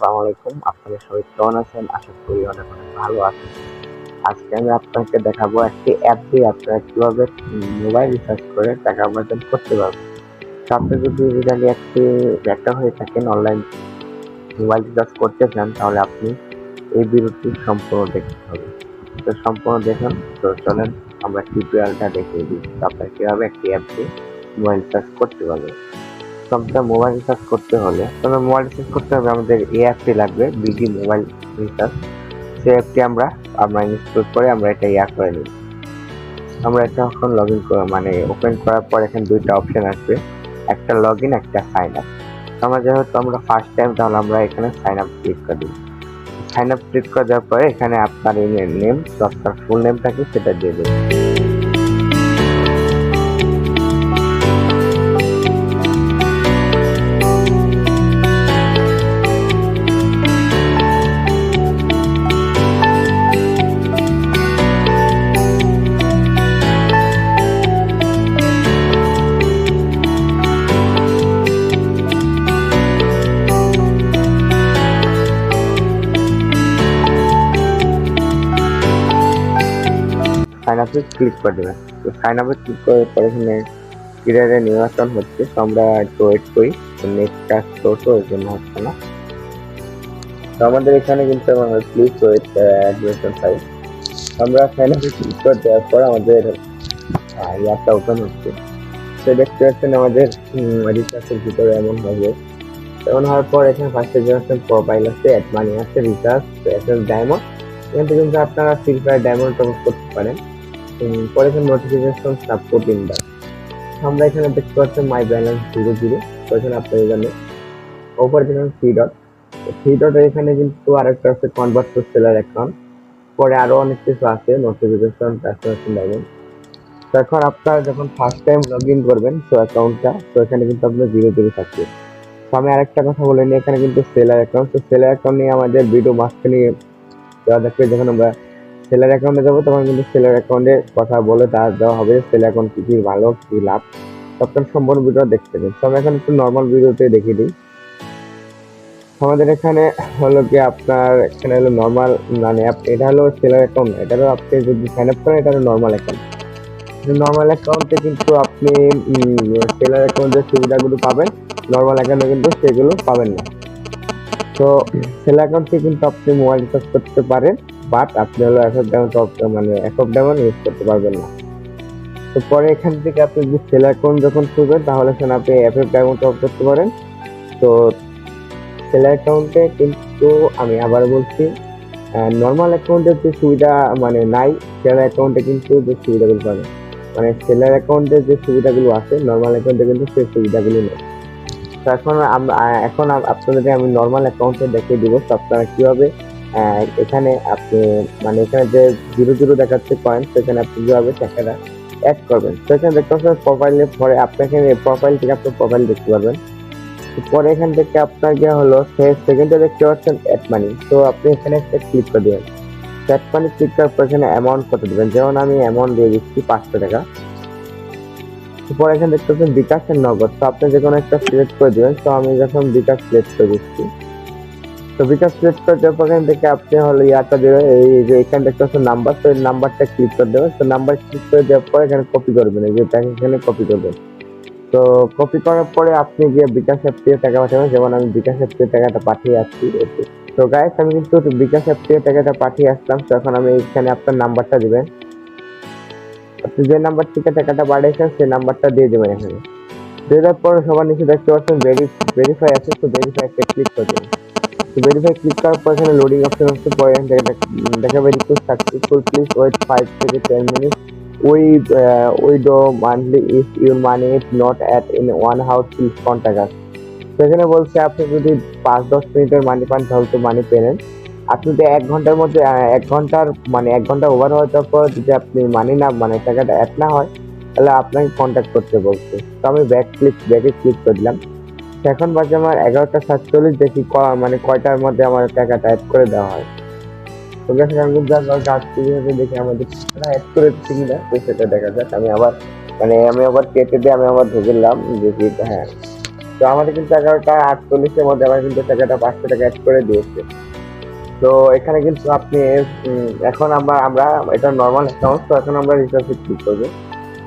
আসসালামু আলাইকুম। আপনারা সবাই কেমন আছেন? আশা করি অনেক ভালো আছেন। আজকে আমি আপনাকে দেখাবো একটি অ্যাপ দিয়ে আপনারা কিভাবে মোবাইল রিচার্জ করে টাকা উপার্জন করতে পারবেন। তো আপনি যদি রিজাল্ট একটা হয়ে থাকেন অনলাইন মোবাইল রিচার্জ করতে চান তাহলে আপনি এই ভিডিওটি সম্পূর্ণ দেখতে হবে। তো সম্পূর্ণ দেখুন। তো চলেন আমরা টিউটোরিয়ালটা দেখিয়ে দিই। তো আপনারা কিভাবে একটি অ্যাপ দিয়ে মোবাইল রিচার্জ করতে পারবেন। সবটা মোবাইল রিচার্জ করতে হলে তবে মোবাইল রিচার্জ করতে হবে আমাদের এই অ্যাপটি লাগবে বিডি মোবাইল রিচার্জ। সেই অ্যাপটি আমরা ইনস্টল করে আমরা এটা করে নিই। আমরা এটা এখন লগ ইন করে ওপেন করার পর এখানে দুইটা অপশন আসবে, একটা লগ ইন একটা সাইন আপ। আমরা যেহেতু আমরা ফার্স্ট টাইম তাহলে আমরা এখানে সাইন আপ ক্লিক করে দিই। সাইন আপ ক্লিক করে দেওয়ার পরে এখানে আপনার ইমেল নেম আপনার ফুল নেম থাকে সেটা দিয়ে দেবেন। সাইন আপে ক্লিক করে দেবেন। তো সাইন আপে ক্লিক করার পর এখানে ক্লিয়ারে নির্বাচন হচ্ছে, তো আমরা একটু ওয়েট করি। নেট কাজ করতো ওই জন্য হচ্ছে না। তো আমাদের এখানে কিন্তু প্লিজ ওয়েট অ্যাডমিশন সাইট। আমরা সাইন আপে ক্লিক করে দেওয়ার পর আমাদের অ্যাপটা ওপেন হচ্ছে। তো দেখতে পাচ্ছেন আমাদের রিচার্জের ভিতরে এমন হবে। এমন হওয়ার পর এখানে ফার্স্টে যে প্রোফাইল আছে, অ্যাড মানি আছে, রিচার্জ, এসএস ডায়মন্ড। এখান থেকে কিন্তু আপনারা ফ্রি ফায়ার ডায়মন্ড টপ করতে পারেন। পরে এখানে নোটিফিকেশন সাপোর্ট ইনভাইট। আমরা এখানে দেখতে পাচ্ছি মাই ব্যালেন্স 0 তো এখানে আপনার এখানে ওপরে দেখেন থ্রি ডট এখানে কিন্তু আরেকটা আছে কনভার্ট টু সেলার অ্যাকাউন্ট। পরে আরো অনেক কিছু আছে, নোটিফিকেশন ট্রান্সফার ডায়মন্ড। তো এখন আপনারা যখন ফার্স্ট টাইম লগ ইন করবেন তো অ্যাকাউন্টটা, তো এখানে কিন্তু আপনার 0 থাকবে। তো আমি আরেকটা কথা বলে নিই, এখানে কিন্তু সেলার অ্যাকাউন্ট, তো সেলার অ্যাকাউন্ট নিয়ে আমাদের ভিডিও মাঝখানে দেওয়া থাকবে। যখন আমরা সেলার অ্যাকাউন্টে যাবো তখন কিন্তু সেলার অ্যাকাউন্টের কথা বলে তার দেওয়া হবে সেলার অ্যাকাউন্ট কি ভালো কি লাভ, সবটা সম্পূর্ণ ভিডিও দেখতে পাবেন। তো আমি এখন একটু নর্মাল ভিডিওতে দেখিয়ে দিই। আমাদের এখানে হলো কি আপনার এখানে হলো নর্মাল এটা হলো সেলার অ্যাকাউন্ট, এটা হলো আপনি যদি সাইন আপ করেন এটা হলো নর্মাল অ্যাকাউন্ট। নর্মাল অ্যাকাউন্টে কিন্তু আপনি সেলার অ্যাকাউন্টের সুবিধাগুলো পাবেন, নর্মাল অ্যাকাউন্টে কিন্তু সেগুলো পাবেন না। তো সেলার অ্যাকাউন্টে কিন্তু আপনি মোবাইল রিচার্জ করতে পারেন, বাট আপনি হলো এফএফ ডায়মন্ড ইউজ করতে পারবেন না। তো পরে এখান থেকে আপনি যদি সেলার অ্যাকাউন্ট যখন খুলবেন তাহলে সেখানে আপনি এফএফ ডায়মন্ড টপ করতে পারেন। তো সেলার অ্যাকাউন্টে কিন্তু আমি আবার বলছি নর্মাল অ্যাকাউন্টের যে সুবিধা নাই, সেলার অ্যাকাউন্টে কিন্তু যে সুবিধাগুলো পাবেন সেলার অ্যাকাউন্টের যে সুবিধাগুলো আছে নর্মাল অ্যাকাউন্টে কিন্তু সেই সুবিধাগুলো নেই। তো এখন আপনাদেরকে আমি নর্মাল অ্যাকাউন্টে দেখিয়ে দিব তো আপনারা কিভাবে এখানে আপনি এখানে যে 0 দেখাচ্ছে পয়েন্ট, সেখানে আপনি কিভাবে টাকাটা অ্যাড করবেন। তো এখানে দেখতে পাচ্ছেন প্রোফাইলে পরে আপনাকে প্রোফাইল থেকে আপনার প্রোফাইল দেখতে পারবেন। পরে এখান থেকে আপনার যে হলো সেকেন্ডে দেখতে পাচ্ছেন অ্যাড মানি, তো আপনি এখানে একটা ক্লিক করে দেবেন। অ্যাড মানি ক্লিক করার পর এখানে অ্যামাউন্ট কত দেবেন, যেমন আমি অ্যামাউন্ট দিয়ে দিচ্ছি 500 টাকা। পরে এখানে দেখতে পাচ্ছেন বিকাশ এর নগদ, তো আপনি যে কোনো একটা সিলেক্ট করে দেবেন। তো আমি যখন বিকাশ সিলেক্ট করে দিচ্ছি, তো বিকাশ সিলেক্ট করে দেওয়ার পর এখান থেকে আপনি হলো ইয়াটা দেবেন, এই যে এখানে দেখতে পাচ্ছেন নাম্বার, তো এই নাম্বারটা ক্লিক করে দেবেন। তো নাম্বার ক্লিক করে দেওয়ার পর এখানে কপি করবেন, এই যে এখানে কপি করবেন। তো কপি করার পরে আপনি গিয়ে বিকাশ অ্যাপ থেকে টাকা পাঠাবেন, যেমন আমি বিকাশ অ্যাপ থেকে টাকাটা পাঠিয়ে আসছি। তো গাইস আমি কিন্তু বিকাশ অ্যাপ থেকে টাকাটা পাঠিয়ে আসলাম। তো এখন আমি এখানে আপনার নাম্বারটা দিবেন, আপনি যে নাম্বার থেকে টাকাটা পাঠিয়েছেন সেই নাম্বারটা দিয়ে দেবেন। এখানে দিয়ে দেওয়ার পর সবার নিচে দেখতে পাচ্ছেন ভেরিফাই আছে, তো ভেরিফাই একটা ক্লিক করে দেবেন। তো ভেরিফাই ক্লিক করার পর এখানে লোডিং অপশন হচ্ছে, পরে দেখাবে রিকোয়েস্ট সাকসেসফুল, প্লিজ ওয়েট 5 থেকে 10 minute, we do monthly if your money is not at in one house please contact us। সেখানে বলছে আপনি যদি 5-10 মিনিটের মানি পান তাহলে তো মানি পেলেন। আপনি যদি 1 ঘন্টার মধ্যে 1 ঘন্টা ওভার হওয়ার পর যদি আপনি মানি না টাকাটা অ্যাড না হয় তাহলে আপনাকে কন্ট্যাক্ট করতে বলছে। তো আমি ব্যাকে ক্লিক করে দিলাম। এখন বাজে আমার 11:47, দেখি কয়টার মধ্যে আমার টাকাটা অ্যাড করে দেওয়া হয়। তো দেখি দেখি আমাদের অ্যাড করে দিচ্ছি কিনা, তো সেটা দেখা যাক। আমি আবার কেটে দিয়ে আমি আবার ঢুকে দিলাম দেখি। হ্যাঁ, তো আমাদের কিন্তু 11:48 মধ্যে আমার কিন্তু টাকাটা 500 টাকা অ্যাড করে দিয়েছে। তো এখানে কিন্তু আপনি এখন আমরা এটা নরমাল অ্যাকাউন্ট, তো এখন আমরা রিচার্জে ক্লিক করবো।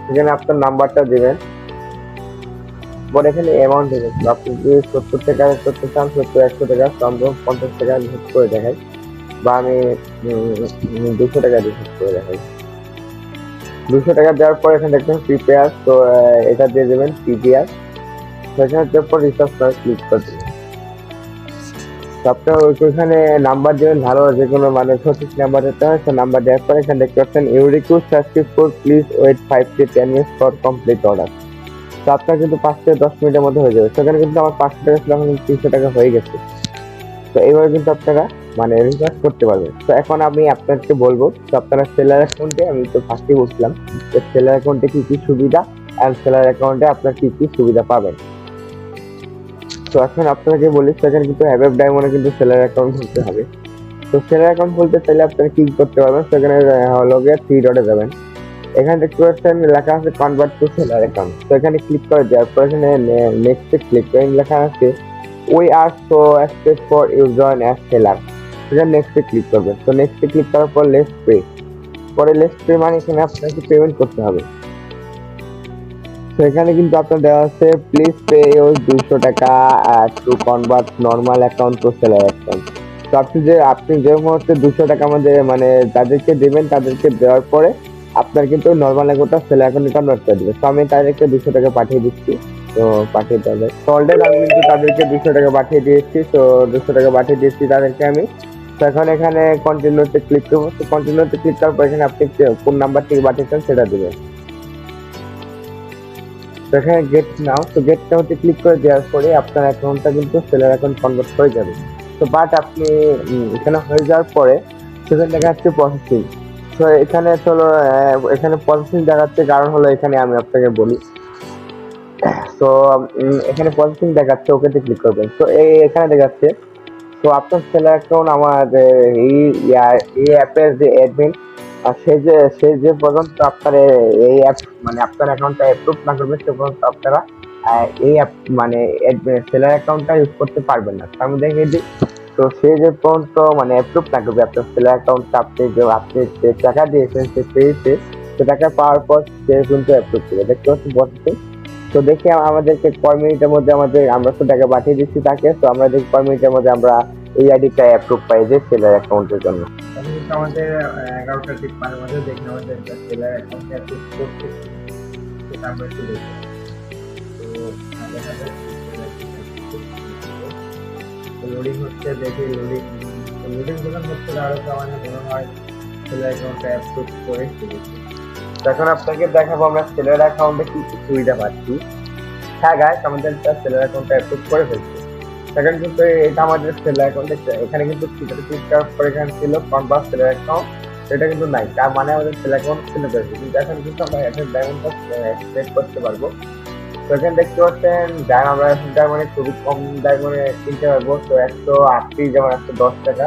এখানে আপনার নাম্বারটা দিবেন, পরে এখানে অ্যামাউন্ট দিবেন। আপনি যদি 70 টাকা করতে চান 70, 100 টাকা, 50 টাকা রিচার্জ করে দেখাই, বা আমি 200 টাকা রিচার্জ করে দেখাই। 200 টাকা দেওয়ার পর এখানে দেখবেন প্রিপেয়ার, তো এটা দিয়ে দেবেন প্রিপেয়ার। সেখানে দেওয়ার পর রিচার্জ করে ক্লিক করে দেবেন। আপনার ওইখানে নাম্বার দেবেন, ভালো যে কোনো মানে সঠিক নাম্বার দিতে হয়। তো নাম্বার দেওয়ার পরে এখানে দেখতে পাচ্ছেন you request successful, please wait 5 to 10 minutes for complete order. তো আপনার কিন্তু 5 থেকে 10 মিনিটের মধ্যে হয়ে যাবে। সেখানে কিন্তু আমার 500 টাকা ছিল, এখন 300 টাকা হয়ে গেছে। তো এইভাবে কিন্তু আপনারা মানে রিচার্জ করতে পারবেন। তো এখন আমি আপনাকে বলবো, তো আপনারা সেলার অ্যাকাউন্টে, আমি তো ফার্স্টেই বলছিলাম যে সেলার অ্যাকাউন্টে কি কি সুবিধা অ্যান্ড সেলার অ্যাকাউন্টে আপনার কি কি সুবিধা পাবেন। তো এখন আপনাকে বলি, সেখানে কিন্তু হ্যাভ ডায়মন্ডে কিন্তু সেলার অ্যাকাউন্ট খুলতে হবে। তো সেলার অ্যাকাউন্ট খুলতে চাইলে আপনারা কি করতে পারবেন, সেখানে হলো গিয়ে 3 ডটে যাবেন। এখানে দেখতে পাচ্ছেন লেখা আছে কনভার্ট টু সেলার অ্যাকাউন্ট। তো এখানে ক্লিক করে দেওয়ার পর এখানে নেক্সটে ক্লিক করে লেখা আছে we are so expect for you join as seller. এখানে নেক্সটে ক্লিক করবেন। তো নেক্সটে ক্লিক করার পর লেটস পে, পরে লেটস পে মানে এখানে আপনাকে পেমেন্ট করতে হবে। তো এখানে কিন্তু আপনার দেওয়া আছে প্লিজ পে ইউর 200 টাকা to convert normal account two seller account. তো আপনি যে মুহূর্তে 200 টাকা আমাদের মানে তাদেরকে দেবেন, তাদেরকে দেওয়ার পরে আপনার কিন্তু নর্মাল অ্যাকাউন্টটা সেলার অ্যাকাউন্টে কনভার্ট করে দেবে। তো আমি তাদেরকে 200 টাকা পাঠিয়ে দিচ্ছি। তো পাঠিয়ে দেবে, তো অলরেডি আমি কিন্তু তাদেরকে 200 টাকা পাঠিয়ে দিয়েছি। তো 200 টাকা পাঠিয়ে দিয়েছি তাদেরকে আমি। তো এখন এখানে কন্টিনিউতে ক্লিক করবো। তো কন্টিনিউতে ক্লিক করার পর এখানে আপনি কোন নাম্বার থেকে পাঠিয়েছেন সেটা দেবেন। তো এখানে গেট নাও, তো গেট নাওতে ক্লিক করে দেওয়ার পরে আপনার অ্যাকাউন্টটা কিন্তু সেলার অ্যাকাউন্ট কনভার্ট হয়ে যাবে। তো বাট আপনি এখানে হয়ে যাওয়ার পরে সেখানে দেখা যাচ্ছে প্রসেসিং। তো এখানে চলো এখানে প্রসেসিং দেখাচ্ছে, কারণ হলো এখানে আমি আপনাকে বলি। তো এখানে প্রসেসিং দেখাচ্ছে, ওকেতে ক্লিক করবেন। তো এখানে দেখাচ্ছে তো আপনার সেলার অ্যাকাউন্ট আমার এই অ্যাপের যে অ্যাডমিন, আর সে যে পর্যন্ত আপনার এই অ্যাপ মানে আপনার অ্যাকাউন্টটা অ্যাপ্রুভ না করবে সে পর্যন্ত আপনারা এই অ্যাপ মানে সেলার অ্যাকাউন্টটা ইউজ করতে পারবেন না। আমি দেখিয়ে দিই। তো সে যে পর্যন্ত মানে অ্যাপ্রুভ না করবে আপনার সেলার অ্যাকাউন্টটা, আপনি যে টাকা দিয়েছেন সে পেয়েছে, সে টাকা পাওয়ার পর সে কিন্তু অ্যাপ্রুভ করবে। দেখতে পাচ্ছি বলতে। তো দেখি আমাদেরকে কয় মিনিটের মধ্যে আমরা তো টাকা পাঠিয়ে দিচ্ছি তাকে। তো আমরা দেখি কয় মিনিটের মধ্যে আমরা এই আইডিটা অ্যাপ্রুভ পাই যে সেলার অ্যাকাউন্টের জন্য। তাহলে কিন্তু আমাদের 11টা ঠিক মাঝে মাঝে দেখি আমাদের সেলার অ্যাকাউন্টে অ্যাপ্রুভ করতে, সেটা আমরা একটু দেখি। তো দেখা যাচ্ছে লোডিং হচ্ছে, দেখি লোডিং যখন হচ্ছে তাহলে তো আমাদের মনে হয় সেলার অ্যাকাউন্টটা অ্যাপ্রুভ করে ফেলেছি। এখন আপনাকে দেখাবো আমরা সেলার অ্যাকাউন্টে কি কি সুবিধা পাচ্ছি। হ্যাঁ গাইস, আমাদের সেলার অ্যাকাউন্টটা অ্যাপ্রুভ করে ফেলছি। সেখানে কিন্তু এটা আমাদের সেলার অ্যাকাউন্টে, এখানে কিন্তু ক্লিক করার পর এখানে ছিল কনভার্ট সেলার অ্যাকাউন্ট, সেটা কিন্তু নাই। তার মানে আমাদের সেলার অ্যাকাউন্ট খুলে ফেলছে। কিন্তু এখন কিন্তু আমরা এখানে ডায়মন্ডটা সেট করতে পারবো। তো এখানে দেখতে পাচ্ছেন আমরা এখন ডায়মন্ডে খুবই কম ডায়মন্ডে কিনতে পারবো। তো 180 যেমন 110 টাকা,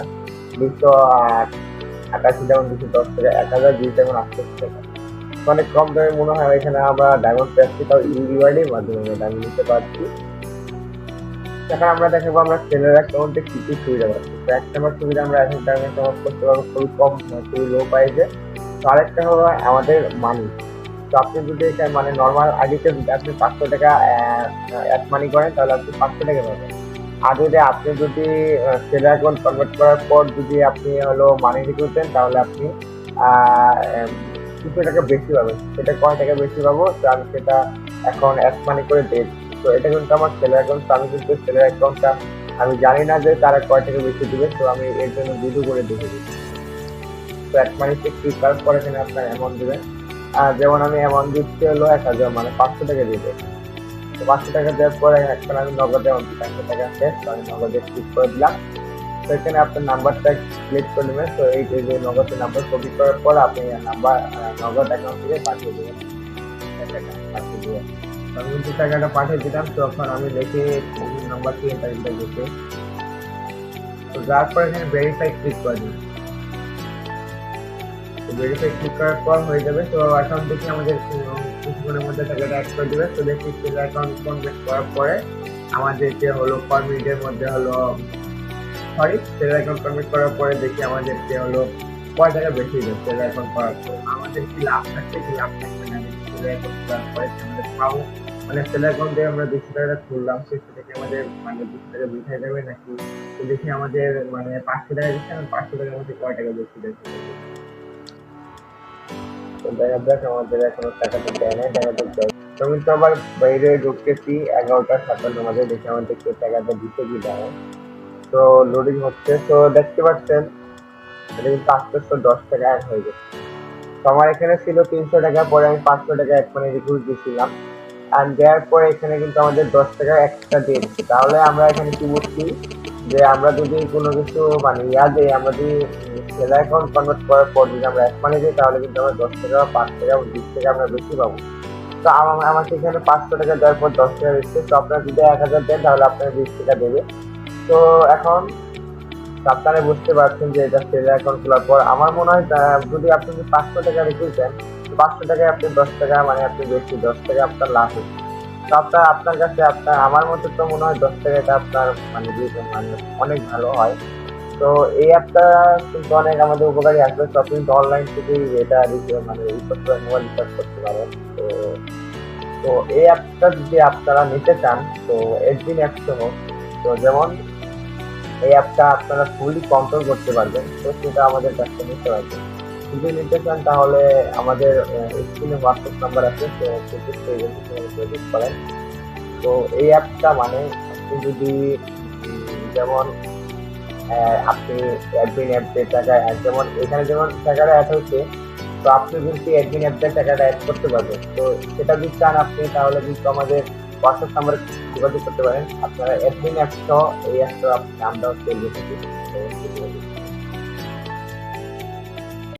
288 যেমন 210 টাকা, 1020 যেমন 88 টাকা, অনেক কম দামে মনে হয়। এখানে আমরা ডায়মন্ড পাচ্ছি, তাও রিওয়ার্ডের মাধ্যমে আমরা ডায়মন্ড নিতে পারছি। এখন আমরা দেখাবো আমরা সেলার অ্যাকাউন্টে কি কি সুবিধা পাচ্ছি। তো এক নম্বর সুবিধা, আমরা এখন ডায়মন্ড কামাই করতে পারবো খুবই কম, খুবই লো প্রাইসে। তো আরেকটা হলো আমাদের মানি। তো আপনি যদি এটা মানে নর্মাল আইডিতে আপনি 500 টাকা অ্যাড মানি করেন তাহলে আপনি 500 টাকা পাবেন। আর আপনি যদি সেলার অ্যাকাউন্ট কনভার্ট করার পর যদি আপনি হলো মানি রিকোয়েস্ট তাহলে আপনি 200 টাকা বেশি পাবেন। সেটা কয় টাকা বেশি পাবো, তো আমি সেটা এখন অ্যাড মানি করে দিয়েছি। তো এটা কিন্তু আমার সেলার অ্যাকাউন্ট। তো আমি কিন্তু সেলার অ্যাকাউন্টটা আমি জানি না যে তারা কয় টাকা বেশি দিবে, তো আমি এর জন্য ভিডিও করে দেখে দিচ্ছি। তো অ্যাড মানিতে ক্লিক করার পর এখানে আপনার অ্যামাউন্ট দেবেন। যেমন আমি অ্যামাউন্ট দিচ্ছি হলো 1000, মানে 500 টাকা দিতে। তো 500 টাকা দেওয়ার পরে এখন আমি নগদে 500 টাকা শেষ, তো আমি নগদে ক্লিক করে দিলাম। তো এখানে আপনার নাম্বারটা ক্লিক করে নেবেন। তো এই যে নগদের নাম্বার কপি করার পর আপনি নাম্বার নগদ অ্যাকাউন্ট থেকে পাঠিয়ে দেবেন, পাঠিয়ে দেবেন। আমি কিন্তু টাকাটা পাঠিয়ে দিলাম। তো এখন আমি দেখি নাম্বারটি এটা গেছে। তো যার পর এখানে ভেরিফাই ক্লিক করে দিন। তো ভেরিফাই ক্লিক করার পর হয়ে যাবে। তো এখন দেখি আমাদের কিছুক্ষণের মধ্যে টাকাটা অ্যাড করে দেবে। তো দেখি সেলার অ্যাকাউন্ট কনভার্ট করার পরে আমাদেরকে হলো কমিটের মধ্যে হলো সরি সেল অ্যাকাউন্ট কমিট করার পরে দেখি আমাদেরকে হলো কয় টাকা বেশি দেয় সেল অ্যাকাউন্ট করার পর আমাদের কি লাভ থাকছে কি লাভ থাকছে না সেল অ্যাকাউন্ট করার পরে আমাদের পাবো মানে সেল অ্যাকাউন্ট দিয়ে আমরা 200 টাকা খুললাম সেটা থেকে আমাদের মানে 200 টাকা বেশি যাবে নাকি তো দেখি আমাদের মানে 500 টাকা দিচ্ছে না 500 টাকার মধ্যে কয় টাকা বেশি দেয় তো দেখা যাক আমাদের এখনো টাকাটা দেয় নাই দেখা যাক তুমি তো আবার বাইরে ঢুকতেছি 11:57 বাজে দেখি আমাদেরকে টাকাটা দিতে কি দেয় তো লোডিং হচ্ছে তো দেখতে পাচ্ছেন এটা কিন্তু আস্তে আস্তে 10 টাকা অ্যাড হয়ে গেছে তো আমার এখানে ছিল 300 টাকা পরে আমি 500 টাকা অ্যাড মানে রিকুইস্ট দিয়েছিলাম আর দেওয়ার পরে এখানে কিন্তু আমাদের 10 টাকা এক্সট্রা দিয়ে দিচ্ছে তাহলে আমরা এখানে কি বুঝছি যে আমরা যদি কোনো কিছু মানে দেই আমরা যদি সেল অ্যাকাউন্ট কনভার্ট করার পর যদি আমরা অ্যাড মানি দিই তাহলে কিন্তু আমরা 10 টাকা 5 টাকা 20 টাকা আমরা বেশি পাবো তো আমাকে এখানে 500 টাকা দেওয়ার পর 10 টাকা দিচ্ছে তো আপনারা যদি 1000 দেন তাহলে আপনার 20 টাকা দেবে তো এখন আপনারা বুঝতে পারছেন যে এটা সেল অ্যাকাউন্ট খোলার পর আমার মনে হয় যদি আপনি 500 টাকা রেখে দেন 500 টাকায় আপনি 10 টাকা মানে আপনি বেশি 10 টাকা আপনার লাভ হচ্ছে তো আপনার কাছে আপনার আমার মতে তো মনে হয় 10 টাকা এটা আপনার মানে মানে অনেক ভালো হয় তো এই অ্যাপটা কিন্তু অনেক আমাদের উপকারী আসবে তো আপনি অনলাইন থেকেই এটা মানে মোবাইল রিচার্জ করতে পারেন তো তো এই অ্যাপটা যদি আপনারা নিতে চান তো এডমিন অ্যাপস হোক তো যেমন এই অ্যাপটা আপনারা ফুলি কন্ট্রোল করতে পারবেন তো সেটা আমাদের কাছে নিতে পারবেন যদি নিতে চান তাহলে আমাদের স্ক্রিনে হোয়াটসঅ্যাপ নাম্বার আছে তো সেটি করেন তো এই অ্যাপটা মানে আপনি যদি যেমন আপনি অ্যাডমিন অ্যাপের টাকা যেমন এখানে যেমন টাকাটা অ্যাড হচ্ছে তো আপনি কিন্তু অ্যাডমিন অ্যাপের টাকাটা অ্যাড করতে পারবেন তো সেটা যদি চান আপনি তাহলে কিন্তু আমাদের হোয়াটসঅ্যাপ নাম্বারে যোগাযোগ করতে পারেন আপনারা অ্যাডমিন অ্যাপ সহ এই অ্যাপটা আমরাও সেল করতে